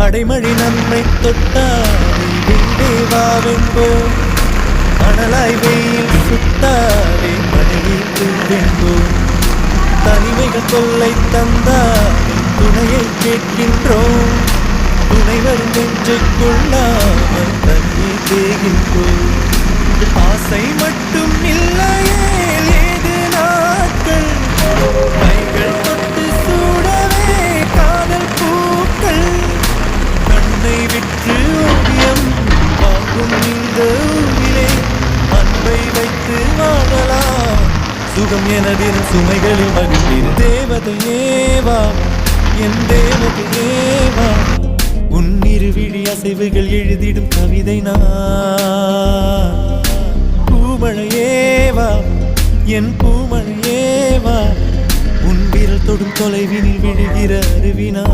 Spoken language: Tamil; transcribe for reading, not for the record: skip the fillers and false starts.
அடைமழை நம்மை தொட்டாலே வெள்ளே வாவென்போம். மணலாய் வெயில் சுட்டாலே மழையில் தூவென்போம். தனிமைகள் தொல்லை தந்தாலே துணையை கேட்கின்றோம். துணை வரும் நெஞ்சுக்குள்ளாமல் தண்ணீர் தேகின்றோம். ஆசை மட்டும் இல்லையே ஏது நாட்கள், கைகள் தொட்டு சூடவே காதல் பூக்கள். கண்ணை விற்று ஓவியம் வாங்கும் இந்த ஊரிலே அன்பை வைத்து வாழலாம். சுகம் எனதின் சுமைகளில் மகிழ்ந்திரு. தேவதையேவா என் தேவதையேவா, உன் இருவிழி அசைவுகள் எழுதிடும் கவிதை நான். பூமழையேவா என் பூமழையேவா, உன் விரல் தொடும் தொலைவினில் விழுகிற அருவினா.